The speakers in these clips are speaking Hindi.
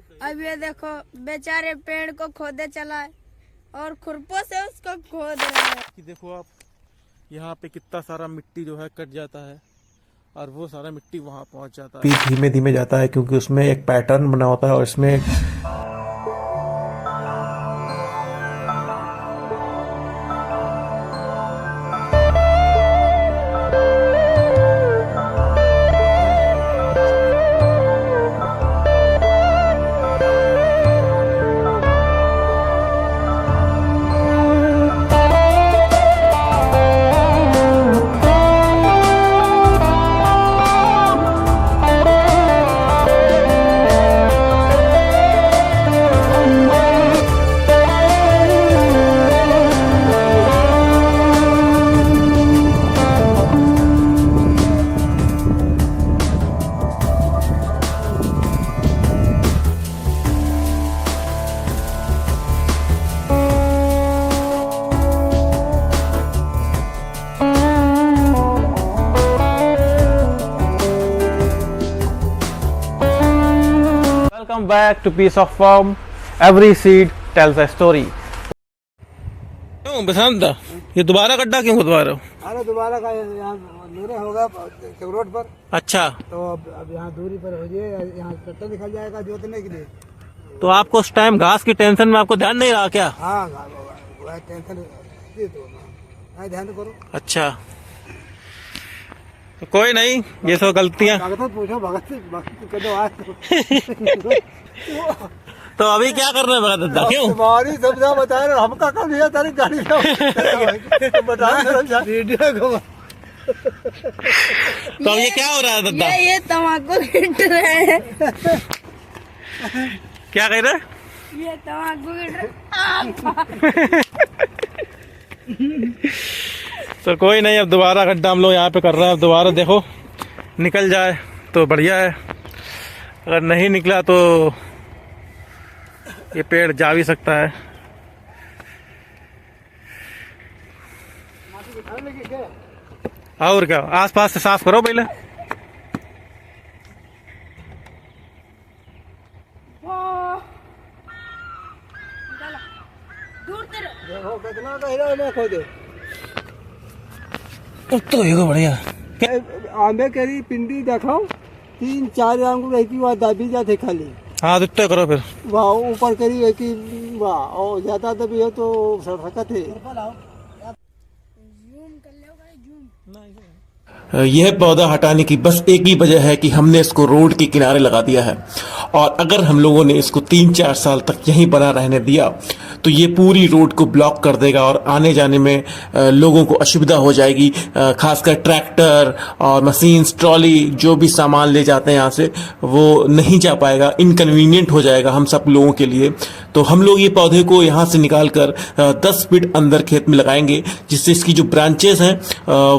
अब ये देखो बेचारे पेड़ को खोदे चला है और खुरपों से उसको खोद रहे हैं। कि देखो आप यहाँ पे कितना सारा मिट्टी जो है कट जाता है और वो सारा मिट्टी वहाँ पहुँच जाता है। धीमे धीमे जाता है क्योंकि उसमें एक पैटर्न बना होता है और इसमें Welcome back to Piece of Farm. Every seed tells a story. क्यों बसंत ये दोबारा गड्ढा क्यों खुदवा रहे हो? अरे दोबारा का यहाँ मेरे होगा रोड पर। अच्छा, तो अब यहाँ दूरी पर हो जाए, यहाँ ट्रैक्टर निकल जाएगा जोतने के लिए। तो आपको उस टाइम घास की टेंशन में आपको ध्यान नहीं रहा क्या? हाँ टेंशन तो ध्यान करो। अच्छा, तो कोई नहीं, ये सब गलतियाँ। भगत पूछो, भगत कदो आए तो अभी क्या कर रहे हैं भगत दादा? क्यों तुम्हारी समझा बता रहे, हम का कर दिया तेरी गाड़ी बता वीडियो को। तो अब ये क्या हो रहा है दादा? ये तम्बाकू गिट रहे हैं। क्या कह रहे? ये तम्बाकू गिट रहे। तो कोई नहीं, अब दोबारा गड्ढा हम लोग यहाँ पे कर रहे हैं। अब दोबारा देखो निकल जाए तो बढ़िया है, अगर नहीं निकला तो ये पेड़ जा भी सकता है। और क्या, आसपास से साफ करो पहले। दूर तेरे देखो कितना का हीरा ना खोदे। तो ये बढ़िया। आंबे केरी पिंडी दिखाओ, 3-4 आंगूर रहती हुआ दाबी जाते खाली। हाँ, तो करो फिर। वाह ऊपर करी है कि वाह, और ज्यादा दबी है तो सड़कत है। यह पौधा हटाने की बस एक ही वजह है कि हमने इसको रोड के किनारे लगा दिया है, और अगर हम लोगों ने इसको 3-4 साल तक यहीं बना रहने दिया तो ये पूरी रोड को ब्लॉक कर देगा और आने जाने में लोगों को असुविधा हो जाएगी। खासकर ट्रैक्टर और मशीन्स, ट्रॉली, जो भी सामान ले जाते हैं यहाँ से, वो नहीं जा पाएगा, इनकन्वीनियंट हो जाएगा हम सब लोगों के लिए। तो हम लोग ये पौधे को यहाँ से निकाल कर 10 फीट अंदर खेत में लगाएंगे, जिससे इसकी जो ब्रांचेस हैं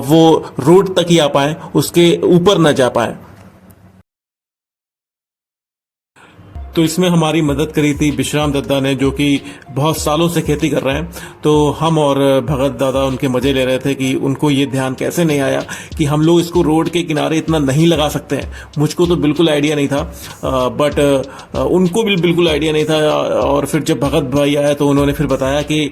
वो रोड तक ही आ पाए, उसके ऊपर न जा पाए। तो इसमें हमारी मदद करी थी विश्राम दादा ने, जो कि बहुत सालों से खेती कर रहे हैं। तो हम और भगत दादा उनके मजे ले रहे थे कि उनको ये ध्यान कैसे नहीं आया कि हम लोग इसको रोड के किनारे इतना नहीं लगा सकते हैं। मुझको तो बिल्कुल आइडिया नहीं था, बट उनको भी बिल्कुल आइडिया नहीं था। और फिर जब भगत भाई आया तो उन्होंने फिर बताया कि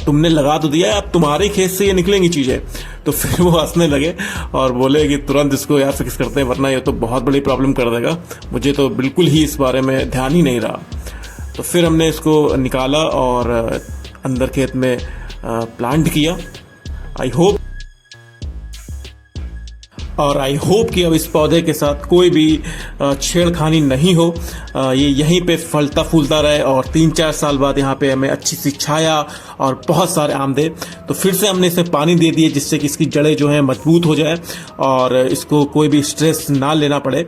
तुमने लगा तो दिया है, अब तुम्हारे खेत से ये निकलेंगी चीजें। तो फिर वो हंसने लगे और बोले कि तुरंत इसको यार फिक्स करते हैं, वरना ये तो बहुत बड़ी प्रॉब्लम कर देगा। मुझे तो बिल्कुल ही इस बारे में ध्यान ही नहीं रहा। तो फिर हमने इसको निकाला और अंदर खेत में प्लांट किया। आई होप कि अब इस पौधे के साथ कोई भी छेड़खानी नहीं हो, ये यहीं पे फलता फूलता रहे और 3-4 साल बाद यहाँ पे हमें अच्छी सी छाया और बहुत सारे आम दे। तो फिर से हमने इसे पानी दे दिए, जिससे कि इसकी जड़ें जो हैं मजबूत हो जाए और इसको कोई भी स्ट्रेस ना लेना पड़े।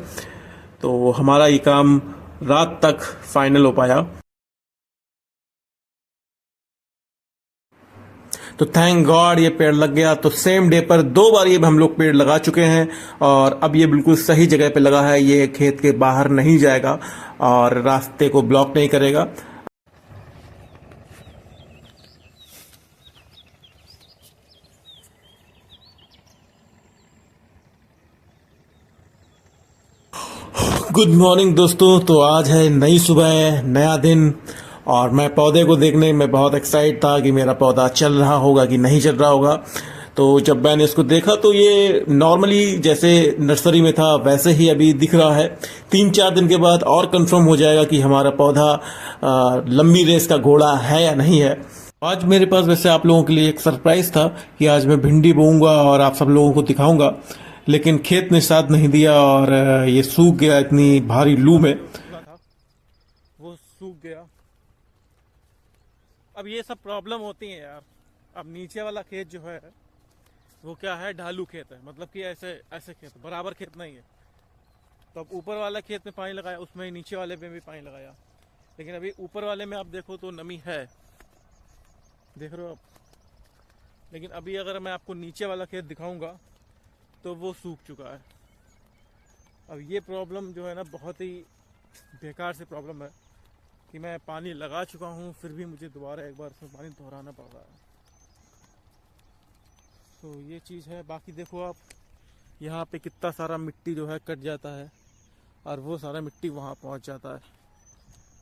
तो हमारा ये काम रात तक फाइनल हो पाया। तो थैंक गॉड ये पेड़ लग गया। तो सेम डे पर 2 बार ये हम लोग पेड़ लगा चुके हैं और अब ये बिल्कुल सही जगह पे लगा है। ये खेत के बाहर नहीं जाएगा और रास्ते को ब्लॉक नहीं करेगा। गुड मॉर्निंग दोस्तों। तो आज है नई सुबह, नया दिन, और मैं पौधे को देखने में बहुत एक्साइट था कि मेरा पौधा चल रहा होगा कि नहीं चल रहा होगा। तो जब मैंने इसको देखा तो ये नॉर्मली जैसे नर्सरी में था वैसे ही अभी दिख रहा है। 3-4 दिन के बाद और कंफर्म हो जाएगा कि हमारा पौधा लंबी रेस का घोड़ा है या नहीं है। आज मेरे पास वैसे आप लोगों के लिए एक सरप्राइज था कि आज मैं भिंडी बोऊंगा और आप सब लोगों को दिखाऊंगा, लेकिन खेत ने साथ नहीं दिया और ये सूख गया इतनी भारी लू में। वो सूख गया। अब ये सब प्रॉब्लम होती है यार। अब नीचे वाला खेत जो है वो क्या है, ढालू खेत है, मतलब कि ऐसे ऐसे खेत, बराबर खेत नहीं है। तो अब ऊपर वाला खेत में पानी लगाया, उसमें नीचे वाले में भी पानी लगाया, लेकिन अभी ऊपर वाले में आप देखो तो नमी है, देख रहे हो आप। लेकिन अभी अगर मैं आपको नीचे वाला खेत दिखाऊंगा तो वो सूख चुका है। अब ये प्रॉब्लम जो है ना बहुत ही बेकार से प्रॉब्लम है कि मैं पानी लगा चुका हूँ फिर भी मुझे दोबारा एक बार उसमें पानी दोहराना पड़ रहा है। तो ये चीज़ है। बाकी देखो आप यहाँ पे कितना सारा मिट्टी जो है कट जाता है और वो सारा मिट्टी वहाँ पहुँच जाता है।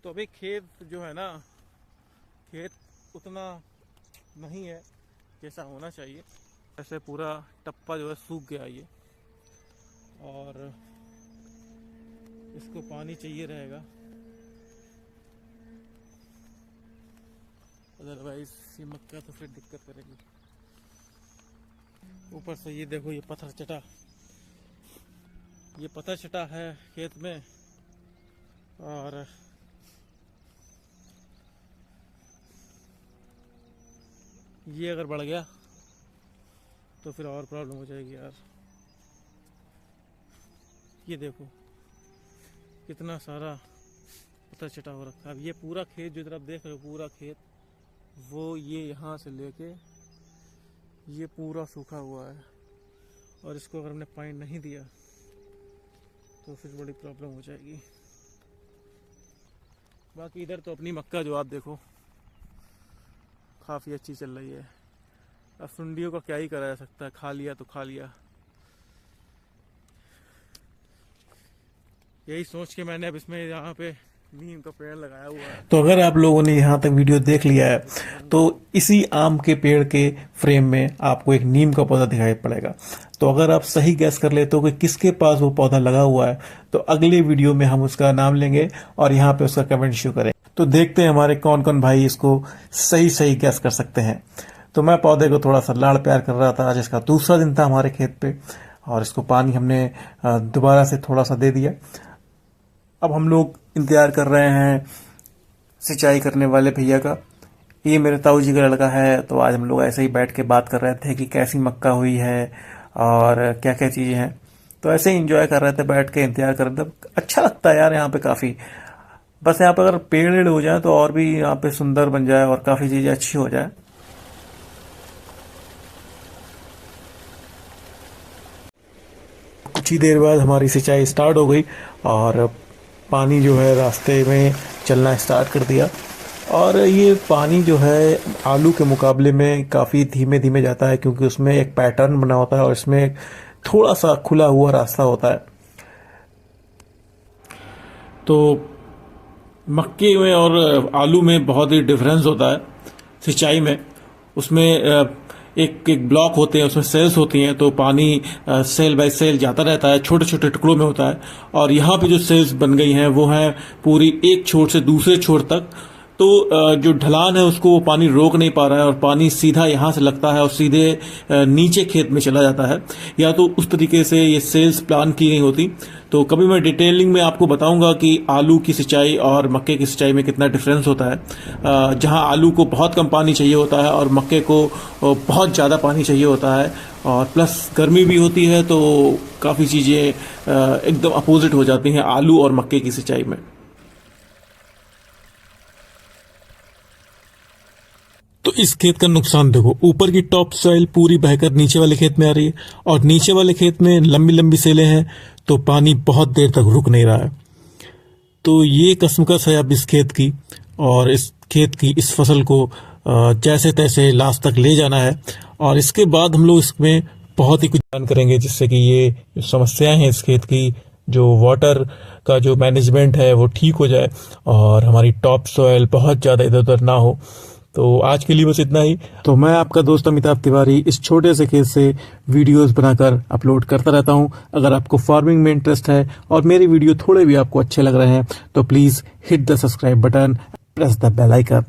तो अभी खेत जो है ना, खेत उतना नहीं है जैसा होना चाहिए। ऐसे पूरा टप्पा जो है सूख गया ये, और इसको पानी चाहिए रहेगा, अदरवाइज ये मक्का तो फिर दिक्कत करेगी। ऊपर से ये देखो ये पत्थर चटा है खेत में, और ये अगर बढ़ गया तो फिर और प्रॉब्लम हो जाएगी यार। ये देखो कितना सारा पत्थर चटा हो रखा है। अब ये पूरा खेत जो तरफ देख रहे हो, पूरा खेत वो ये यहाँ से लेके ये पूरा सूखा हुआ है, और इसको अगर हमने पानी नहीं दिया तो फिर बड़ी प्रॉब्लम हो जाएगी। बाकी इधर तो अपनी मक्का जो आप देखो काफ़ी अच्छी चल रही है। अब सुंडियों का क्या ही करा जा सकता है, खा लिया तो खा लिया। यही सोच के मैंने अब इसमें यहाँ पे नीम का पेड़ लगाया हुआ है। तो अगर आप लोगों ने यहाँ तक वीडियो देख लिया है तो इसी आम के पेड़ के फ्रेम में आपको एक नीम का पौधा दिखाई पड़ेगा। तो अगर आप सही गैस कर लेते हो कि किसके पास वो पौधा लगा हुआ है तो अगले वीडियो में हम उसका नाम लेंगे और यहाँ पे उसका कमेंट शो करें। तो देखते हैं हमारे कौन कौन भाई इसको सही गैस कर सकते हैं। तो मैं पौधे को थोड़ा सा लाड़ प्यार कर रहा था। आज इसका दूसरा दिन था हमारे खेत पे, और इसको पानी हमने दोबारा से थोड़ा सा दे दिया। अब हम लोग इंतजार कर रहे हैं सिंचाई करने वाले भैया का। ये मेरे ताऊ जी का लड़का है। तो आज हम लोग ऐसे ही बैठ के बात कर रहे थे कि कैसी मक्का हुई है और क्या क्या चीज़ें हैं। तो ऐसे ही इंजॉय कर रहे थे, बैठ के इंतजार कर रहे थे। अच्छा लगता है यार यहाँ पे काफ़ी। बस यहाँ पे अगर पेड़ हो जाए तो और भी यहाँ पे सुंदर बन जाए और काफ़ी चीज़ें अच्छी हो जाए। कुछ ही देर बाद हमारी सिंचाई स्टार्ट हो गई और पानी जो है रास्ते में चलना स्टार्ट कर दिया। और ये पानी जो है आलू के मुकाबले में काफ़ी धीमे धीमे जाता है, क्योंकि उसमें एक पैटर्न बना होता है और इसमें थोड़ा सा खुला हुआ रास्ता होता है। तो मक्के में और आलू में बहुत ही डिफरेंस होता है सिंचाई में। उसमें एक ब्लॉक होते हैं, उसमें सेल्स होती हैं, तो पानी सेल बाय सेल जाता रहता है, छोटे छोटे टुकड़ों में होता है। और यहाँ पे जो सेल्स बन गई हैं वो हैं पूरी एक छोर से दूसरे छोर तक। तो जो ढलान है उसको वो पानी रोक नहीं पा रहा है और पानी सीधा यहाँ से लगता है और सीधे नीचे खेत में चला जाता है। या तो उस तरीके से ये सेल्स प्लान की गई होती। तो कभी मैं डिटेलिंग में आपको बताऊंगा कि आलू की सिंचाई और मक्के की सिंचाई में कितना डिफरेंस होता है। जहाँ आलू को बहुत कम पानी चाहिए होता है और मक्के को बहुत ज़्यादा पानी चाहिए होता है, और प्लस गर्मी भी होती है, तो काफ़ी चीज़ें एकदम अपोजिट हो जाती हैं आलू और मक्के की सिंचाई में। तो इस खेत का नुकसान देखो, ऊपर की टॉप सॉइल पूरी बहकर नीचे वाले खेत में आ रही है, और नीचे वाले खेत में लंबी लंबी सेलें हैं, तो पानी बहुत देर तक रुक नहीं रहा है। तो ये कसमकस है अब इस खेत की, और इस खेत की इस फसल को जैसे तैसे लास्ट तक ले जाना है, और इसके बाद हम लोग इसमें बहुत ही कुछ जान करेंगे जिससे कि ये जो समस्याएं हैं इस खेत की जो वाटर का जो मैनेजमेंट है वो ठीक हो जाए और हमारी टॉप सॉइल बहुत ज़्यादा इधर उधर ना हो। तो आज के लिए बस इतना ही। तो मैं आपका दोस्त अमिताभ तिवारी इस छोटे से खेत से वीडियोस बनाकर अपलोड करता रहता हूं। अगर आपको फार्मिंग में इंटरेस्ट है और मेरे वीडियो थोड़े भी आपको अच्छे लग रहे हैं तो please hit the subscribe button, press the bell icon.